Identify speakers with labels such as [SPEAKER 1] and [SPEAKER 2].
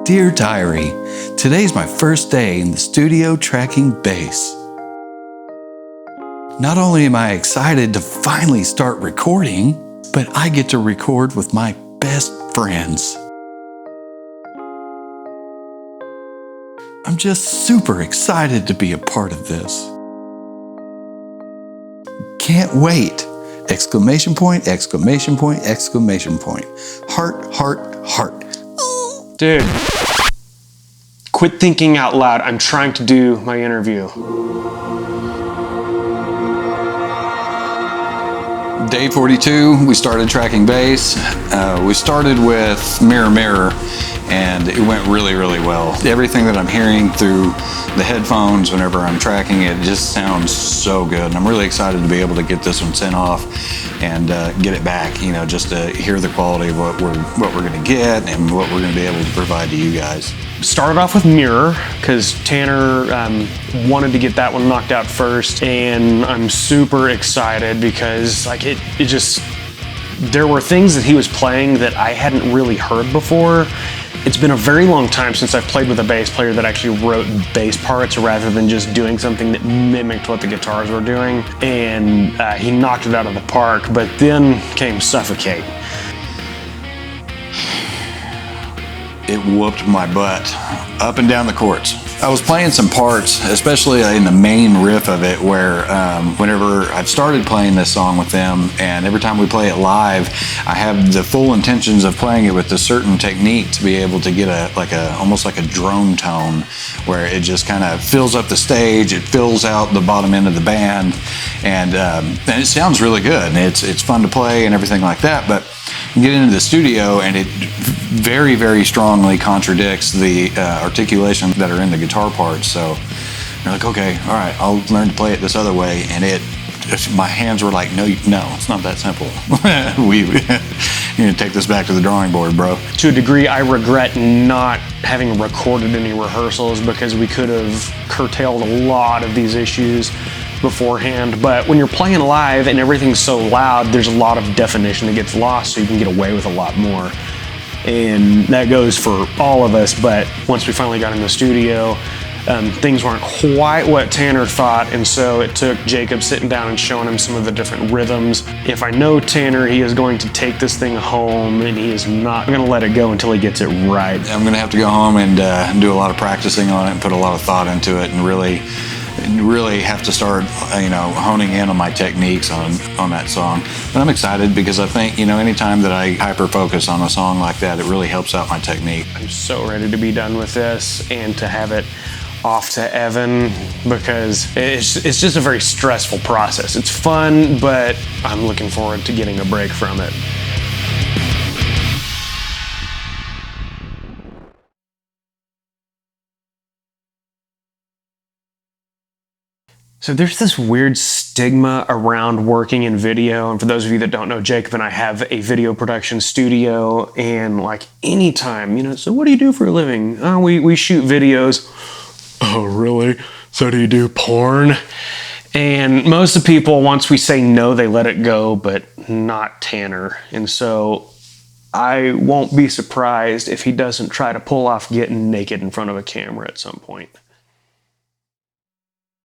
[SPEAKER 1] Dear Diary, today's my first day in the studio tracking bass. Not only am I excited to finally start recording, but I get to record with my best friends. I'm just super excited to be a part of this. Can't wait! Exclamation point, exclamation point, exclamation point. Heart, heart, heart.
[SPEAKER 2] Dude, quit thinking out loud. I'm trying to do my interview.
[SPEAKER 1] Day 42, we started tracking bass. We started with Mirror Mirror, and it went really, really well. Everything that I'm hearing through the headphones whenever I'm tracking it just sounds so good. And I'm really excited to be able to get this one sent off and get it back, you know, just to hear the quality of what we're gonna get and what we're gonna be able to provide to you guys.
[SPEAKER 2] Started off with Mirror, because Tanner wanted to get that one knocked out first, and I'm super excited because like it just, there were things that he was playing that I hadn't really heard before. It's been a very long time since I've played with a bass player that actually wrote bass parts rather than just doing something that mimicked what the guitars were doing, and he knocked it out of the park. But then came Suffocate.
[SPEAKER 1] It whooped my butt up and down the chords. I was playing some parts, especially in the main riff of it, where whenever I've started playing this song with them, and every time we play it live, I have the full intentions of playing it with a certain technique to be able to get almost like a drone tone, where it just kind of fills up the stage, it fills out the bottom end of the band, and it sounds really good, and it's fun to play and everything like that. But you get into the studio and it very, very strongly contradicts the articulation that are in the guitar parts. So you're like, okay, all right, I'll learn to play it this other way. And my hands were like, no, it's not that simple. You need to take this back to the drawing board, bro.
[SPEAKER 2] To a degree, I regret not having recorded any rehearsals, because we could have curtailed a lot of these issues beforehand. But when you're playing live and everything's so loud, there's a lot of definition that gets lost, so you can get away with a lot more. And that goes for all of us. But once we finally got in the studio, things weren't quite what Tanner thought, and so it took Jacob sitting down and showing him some of the different rhythms. If I know Tanner, he is going to take this thing home, and he is not going to let it go until he gets it right.
[SPEAKER 1] I'm going to have to go home and do a lot of practicing on it and put a lot of thought into it, and really have to start, honing in on my techniques on that song. But I'm excited because I think, anytime that I hyper focus on a song like that, it really helps out my technique.
[SPEAKER 2] I'm so ready to be done with this and to have it off to Evan, because it's just a very stressful process. It's fun, but I'm looking forward to getting a break from it. So there's this weird stigma around working in video, and for those of you that don't know, Jacob and I have a video production studio, and like anytime, so what do you do for a living? Oh, we shoot videos. Oh, really? So do you do porn? And most of the people, once we say no, they let it go, but not Tanner. And so I won't be surprised if he doesn't try to pull off getting naked in front of a camera at some point.